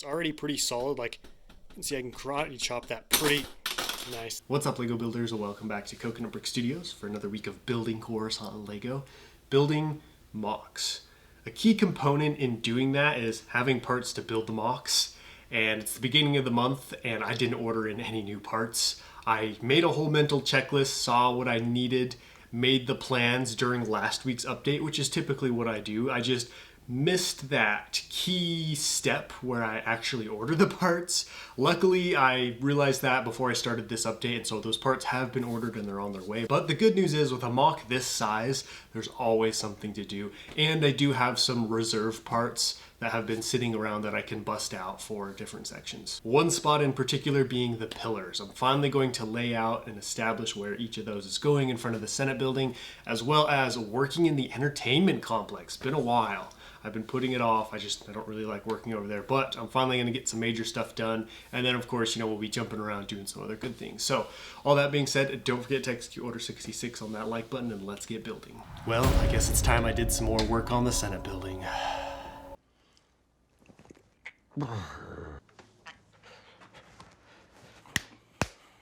It's already pretty solid. Like, you can see I can karate chop that pretty nice. What's up, Lego builders, and welcome back to Coconut Brick Studios for another week of building Coruscant in LEGO. Building Mocs. A key component in doing that is having parts to build the Mocs. And it's the beginning of the month, and I didn't order in any new parts. I made a whole mental checklist, saw what I needed, made the plans during last week's update, which is typically what I do. I just missed that key step where I actually order the parts. Luckily, I realized that before I started this update, and so those parts have been ordered and they're on their way. But the good news is, with a Moc this size, there's always something to do. And I do have some reserve parts that have been sitting around that I can bust out for different sections. One spot in particular being the pillars. I'm finally going to lay out and establish where each of those is going in front of the Senate building, as well as working in the entertainment complex. Been a while. I've been putting it off. I don't really like working over there, but I'm finally gonna get some major stuff done. And then of course, we'll be jumping around doing some other good things. So all that being said, don't forget to execute order 66 on that like button, and let's get building. Well, I guess it's time I did some more work on the Senate building.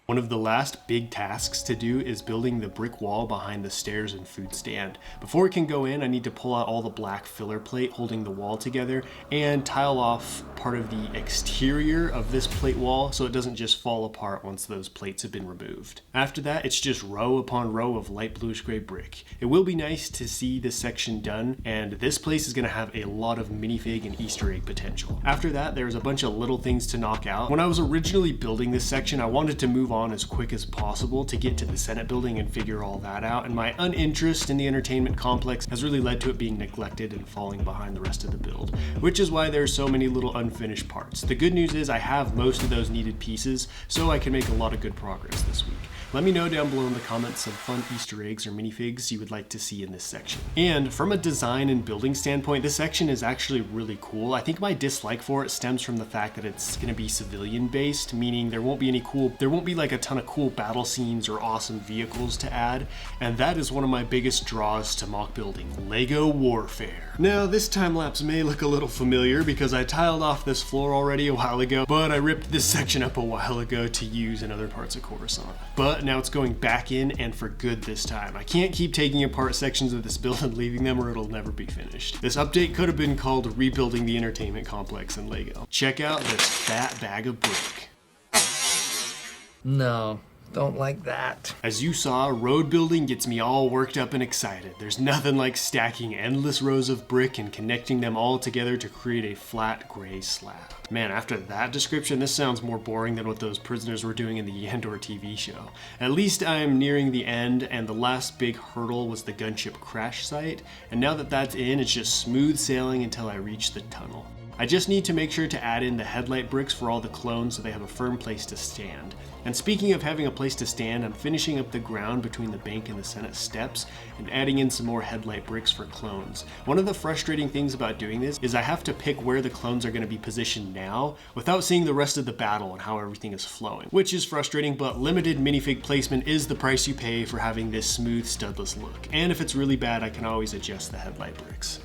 One of the last big tasks to do is building the brick wall behind the stairs and food stand. Before it can go in, I need to pull out all the black filler plate holding the wall together and tile off part of the exterior of this plate wall so it doesn't just fall apart once those plates have been removed. After that, it's just row upon row of light bluish gray brick. It will be nice to see this section done, and this place is going to have a lot of minifig and Easter egg potential. After that, there's a bunch of little things to knock out. When I was originally building this section, I wanted to move on as quick as possible to get to the Senate building and figure all that out, and my uninterest in the entertainment complex has really led to it being neglected and falling behind the rest of the build, which is why there's so many little unfinished parts. The good news is I have most of those needed pieces, so I can make a lot of good progress this week. Let me know down below in the comments some fun Easter eggs or minifigs you would like to see in this section. And from a design and building standpoint, this section is actually really cool. I think my dislike for it stems from the fact that it's going to be civilian based, meaning there won't be like a ton of cool battle scenes or awesome vehicles to add, and that is one of my biggest draws to mock building, LEGO Warfare. Now, this time lapse may look a little familiar because I tiled off this floor already a while ago, but I ripped this section up a while ago to use in other parts of Coruscant. But now it's going back in, and for good this time. I can't keep taking apart sections of this build and leaving them, or it'll never be finished. This update could have been called Rebuilding the Entertainment Complex in LEGO. Check out this fat bag of brick. No, don't like that. As you saw, road building gets me all worked up and excited. There's nothing like stacking endless rows of brick and connecting them all together to create a flat gray slab. Man, after that description, this sounds more boring than what those prisoners were doing in the Andor TV show. At least I'm nearing the end, and the last big hurdle was the gunship crash site, and now that that's in, it's just smooth sailing until I reach the tunnel. I just need to make sure to add in the headlight bricks for all the clones so they have a firm place to stand. And speaking of having a place to stand, I'm finishing up the ground between the bank and the Senate steps and adding in some more headlight bricks for clones. One of the frustrating things about doing this is I have to pick where the clones are going to be positioned now without seeing the rest of the battle and how everything is flowing, which is frustrating, but limited minifig placement is the price you pay for having this smooth, studless look. And if it's really bad, I can always adjust the headlight bricks.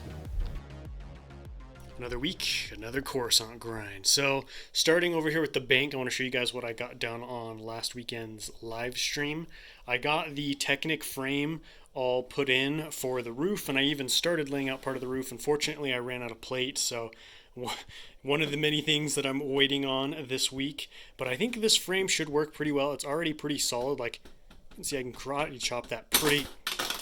Another week, another Coruscant grind. So starting over here with the bank, I want to show you guys what I got done on last weekend's live stream. I got the Technic frame all put in for the roof, and I even started laying out part of the roof. Unfortunately, I ran out of plate, so one of the many things that I'm waiting on this week. But I think this frame should work pretty well. It's already pretty solid. Like, you can see I can karate chop that pretty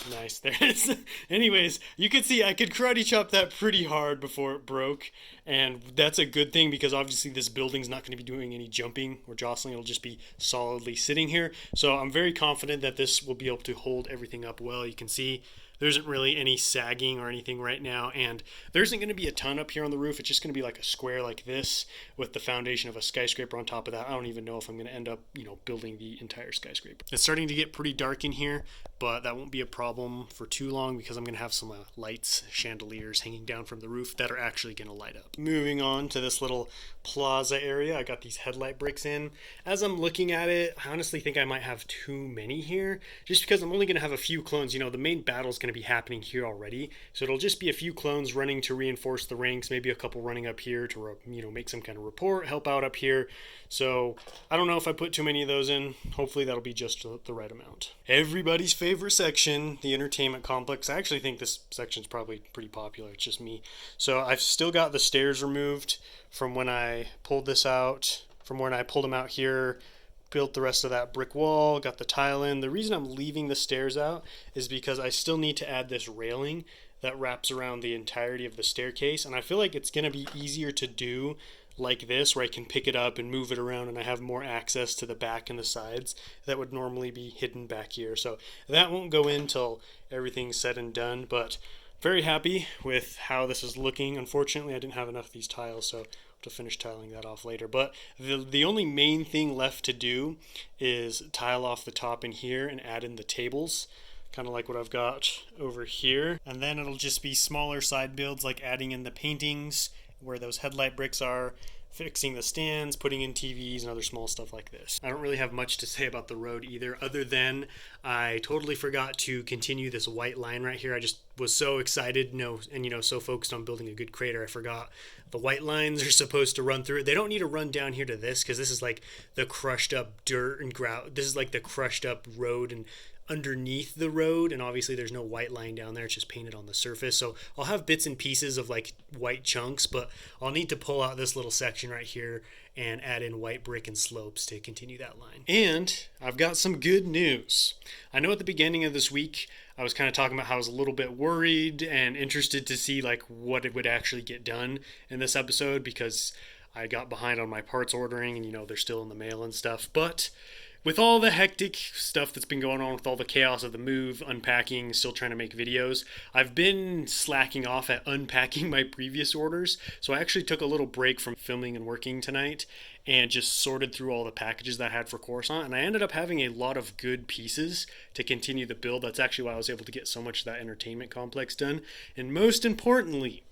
nice. There it is. Anyways, you can see I could karate chop that pretty hard before it broke, and that's a good thing because obviously this building's not going to be doing any jumping or jostling. It'll just be solidly sitting here. So I'm very confident that this will be able to hold everything up well. You can see there isn't really any sagging or anything right now, and there isn't going to be a ton up here on the roof. It's just going to be like a square like this with the foundation of a skyscraper on top of that. I don't even know if I'm going to end up, building the entire skyscraper. It's starting to get pretty dark in here, but that won't be a problem for too long because I'm going to have some lights, chandeliers hanging down from the roof that are actually going to light up. Moving on to this little plaza area, I got these headlight bricks in. As I'm looking at it, I honestly think I might have too many here just because I'm only going to have a few clones. The main battle is going to to be happening here already. So it'll just be a few clones running to reinforce the ranks, maybe a couple running up here to, make some kind of report, help out up here. So I don't know if I put too many of those in. Hopefully that'll be just the right amount. Everybody's favorite section, the entertainment complex. I actually think this section's probably pretty popular. It's just me. So I've still got the stairs removed from when I pulled this out, from when I pulled them out here, built the rest of that brick wall, got the tile in. The reason I'm leaving the stairs out is because I still need to add this railing that wraps around the entirety of the staircase, and I feel like it's going to be easier to do like this, where I can pick it up and move it around, and I have more access to the back and the sides that would normally be hidden back here. So that won't go in till everything's said and done, but very happy with how this is looking. Unfortunately, I didn't have enough of these tiles, so to finish tiling that off later. But the only main thing left to do is tile off the top in here and add in the tables, kind of like what I've got over here. And then it'll just be smaller side builds, like adding in the paintings where those headlight bricks are, fixing the stands, putting in TVs, and other small stuff like this. I don't really have much to say about the road either, other than I totally forgot to continue this white line right here. I just was so excited, so focused on building a good crater, I forgot the white lines are supposed to run through it. They don't need to run down here to this, because this is like the crushed up dirt and grout. This is like the crushed up road and underneath the road, and obviously there's no white line down there. It's just painted on the surface. So I'll have bits and pieces of like white chunks, but I'll need to pull out this little section right here and add in white brick and slopes to continue that line. And I've got some good news. I know at the beginning of this week I was kind of talking about how I was a little bit worried and interested to see like what it would actually get done in this episode, because I got behind on my parts ordering, and they're still in the mail and stuff. But with all the hectic stuff that's been going on, with all the chaos of the move, unpacking, still trying to make videos, I've been slacking off at unpacking my previous orders. So I actually took a little break from filming and working tonight and just sorted through all the packages that I had for Coruscant, and I ended up having a lot of good pieces to continue the build. That's actually why I was able to get so much of that entertainment complex done. And most importantly,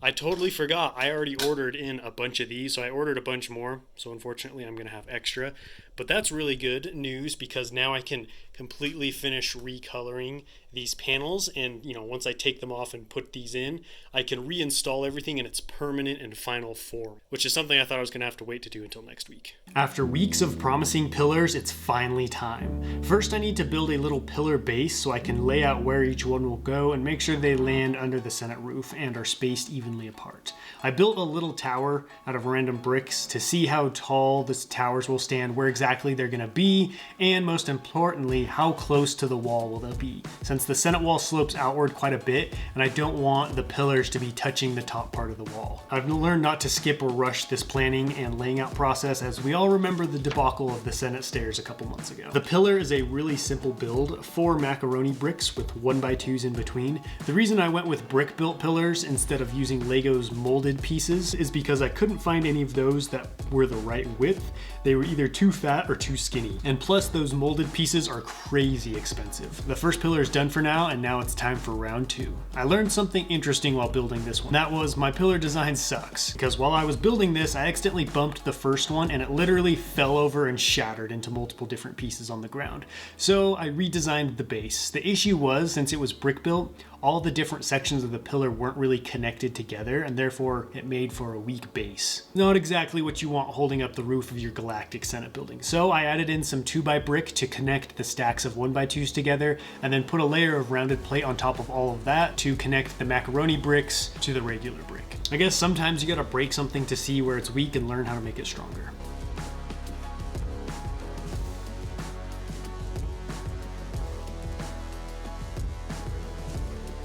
I totally forgot. I already ordered in a bunch of these, so I ordered a bunch more. So unfortunately, I'm going to have extra. But that's really good news, because now I can completely finish recoloring these panels. And, once I take them off and put these in, I can reinstall everything in its permanent and final form, which is something I thought I was going to have to wait to do until next week. After weeks of promising pillars, it's finally time. First, I need to build a little pillar base so I can lay out where each one will go and make sure they land under the Senate roof and are spaced evenly apart. I built a little tower out of random bricks to see how tall the towers will stand, where exactly they're going to be, and most importantly, how close to the wall will they be, since the Senate wall slopes outward quite a bit and I don't want the pillars to be touching the top part of the wall. I've learned not to skip or rush this planning and laying out process, as we all remember the debacle of the Senate stairs a couple months ago. The pillar is a really simple build, 4 macaroni bricks with 1x2s in between. The reason I went with brick built pillars instead of using Lego's molded pieces is because I couldn't find any of those that were the right width. They were either too fat or too skinny. And plus, those molded pieces are crazy expensive. The first pillar is done for now, and now it's time for round 2. I learned something interesting while building this one. That was, my pillar design sucks, because while I was building this, I accidentally bumped the first one and it literally fell over and shattered into multiple different pieces on the ground. So I redesigned the base. The issue was, since it was brick built, all the different sections of the pillar weren't really connected together, and therefore it made for a weak base. Not exactly what you want holding up the roof of your galactic Senate building. So I added in some 2x brick to connect the stacks of 1x2s together, and then put a layer of rounded plate on top of all of that to connect the macaroni bricks to the regular brick. I guess sometimes you gotta break something to see where it's weak and learn how to make it stronger.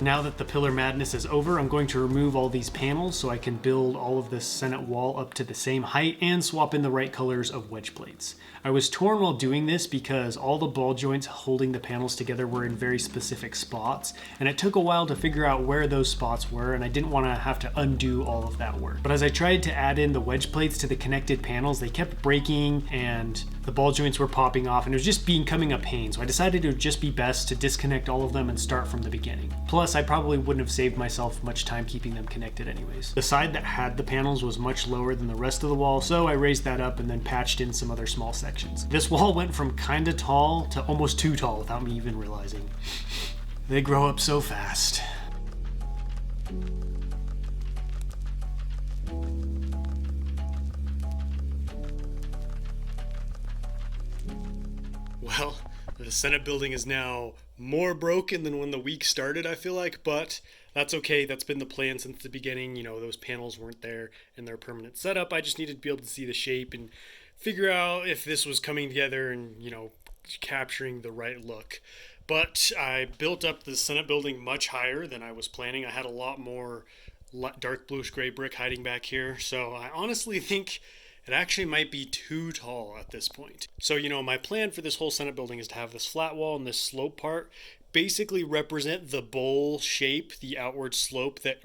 Now that the pillar madness is over, I'm going to remove all these panels so I can build all of this Senate wall up to the same height and swap in the right colors of wedge plates. I was torn while doing this because all the ball joints holding the panels together were in very specific spots, and it took a while to figure out where those spots were, and I didn't want to have to undo all of that work. But as I tried to add in the wedge plates to the connected panels, they kept breaking and the ball joints were popping off, and it was just becoming a pain, so I decided it would just be best to disconnect all of them and start from the beginning. Plus, I probably wouldn't have saved myself much time keeping them connected anyways. The side that had the panels was much lower than the rest of the wall, so I raised that up and then patched in some other small sections. This wall went from kinda tall to almost too tall without me even realizing. They grow up so fast. Well, the Senate building is now more broken than when the week started, I feel like, but that's okay. That's been the plan since the beginning. You know, those panels weren't there in their permanent setup. I just needed to be able to see the shape and figure out if this was coming together and, capturing the right look. But I built up the Senate building much higher than I was planning. I had a lot more dark bluish gray brick hiding back here, so I honestly think it actually might be too tall at this point. So, my plan for this whole Senate building is to have this flat wall and this slope part basically represent the bowl shape, the outward slope that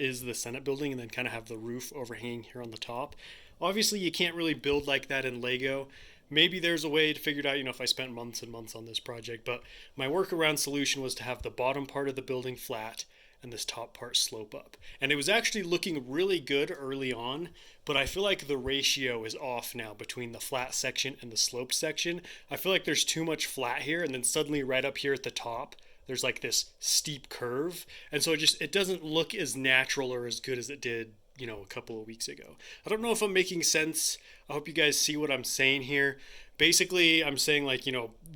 is the Senate building, and then kind of have the roof overhanging here on the top. Obviously, you can't really build like that in Lego. Maybe there's a way to figure it out, if I spent months and months on this project, but my workaround solution was to have the bottom part of the building flat and this top part slope up. And it was actually looking really good early on, but I feel like the ratio is off now between the flat section and the sloped section. I feel like there's too much flat here, and then suddenly right up here at the top, there's like this steep curve. And so it doesn't look as natural or as good as it did, a couple of weeks ago. I don't know if I'm making sense. I hope you guys see what I'm saying here. Basically, I'm saying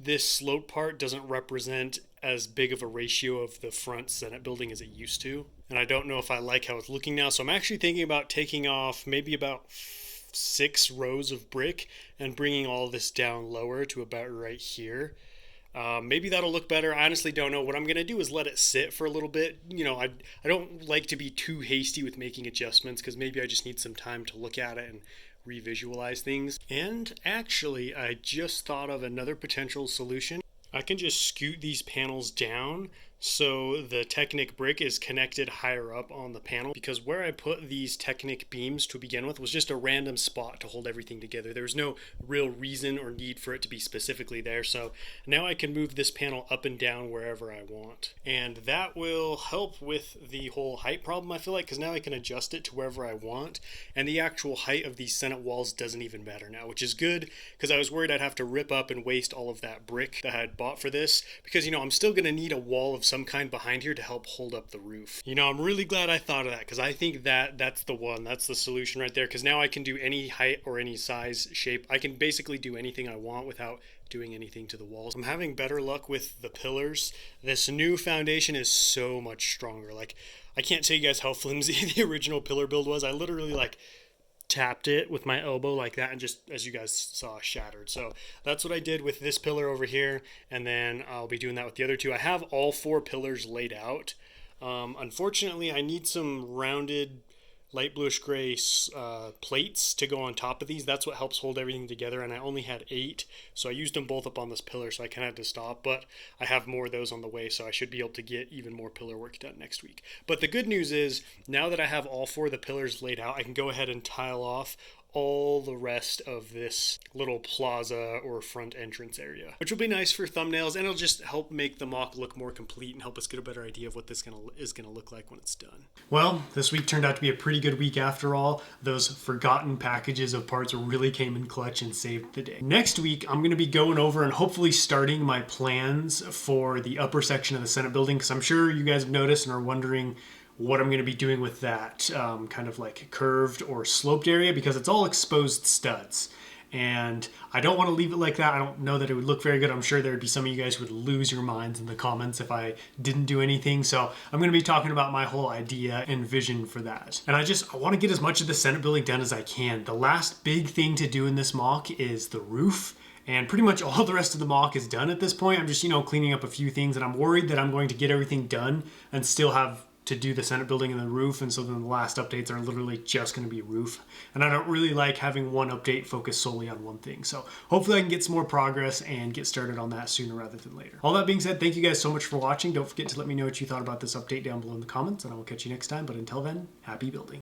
this slope part doesn't represent as big of a ratio of the front Senate building as it used to. And I don't know if I like how it's looking now. So I'm actually thinking about taking off maybe about 6 rows of brick and bringing all this down lower to about right here. Maybe that'll look better. I honestly don't know. What I'm going to do is let it sit for a little bit. I don't like to be too hasty with making adjustments because maybe I just need some time to look at it and revisualize things. And actually, I just thought of another potential solution. I can just scoot these panels down so the Technic brick is connected higher up on the panel, because where I put these Technic beams to begin with was just a random spot to hold everything together. There was no real reason or need for it to be specifically there, so now I can move this panel up and down wherever I want. And that will help with the whole height problem, I feel like, because now I can adjust it to wherever I want, and the actual height of these Senate walls doesn't even matter now, which is good, because I was worried I'd have to rip up and waste all of that brick that I had bought for this, because, I'm still going to need a wall of some kind behind here to help hold up the roof. I'm really glad I thought of that, because I think that's the solution right there, because now I can do any height or any size shape. I can basically do anything I want without doing anything to the walls. I'm having better luck with the pillars. This new foundation is so much stronger. I can't tell you guys how flimsy the original pillar build was. I literally tapped it with my elbow like that and just, as you guys saw, shattered. So that's what I did with this pillar over here, and then I'll be doing that with the other two. I have all 4 pillars laid out. Unfortunately, I need some rounded light bluish gray plates to go on top of these. That's what helps hold everything together, and I only had 8, so I used them both up on this pillar, so I kind of had to stop, but I have more of those on the way, so I should be able to get even more pillar work done next week. But the good news is, now that I have all 4 of the pillars laid out, I can go ahead and tile off all the rest of this little plaza or front entrance area, which will be nice for thumbnails, and it'll just help make the mock look more complete and help us get a better idea of what this is gonna look like when it's done. Well, this week turned out to be a pretty good week after all. Those forgotten packages of parts really came in clutch and saved the day. Next week, I'm going to be going over and hopefully starting my plans for the upper section of the Senate building, because I'm sure you guys have noticed and are wondering what I'm going to be doing with that kind of curved or sloped area, because it's all exposed studs. And I don't want to leave it like that. I don't know that it would look very good. I'm sure there would be some of you guys who would lose your minds in the comments if I didn't do anything. So I'm going to be talking about my whole idea and vision for that. And I want to get as much of the Senate building done as I can. The last big thing to do in this mock is the roof. And pretty much all the rest of the mock is done at this point. I'm just, cleaning up a few things, and I'm worried that I'm going to get everything done and still have to do the Senate building and the roof, and so then the last updates are literally just going to be roof. And I don't really like having one update focus solely on one thing. So hopefully I can get some more progress and get started on that sooner rather than later. All that being said, thank you guys so much for watching. Don't forget to let me know what you thought about this update down below in the comments, and I will catch you next time. But until then, happy building.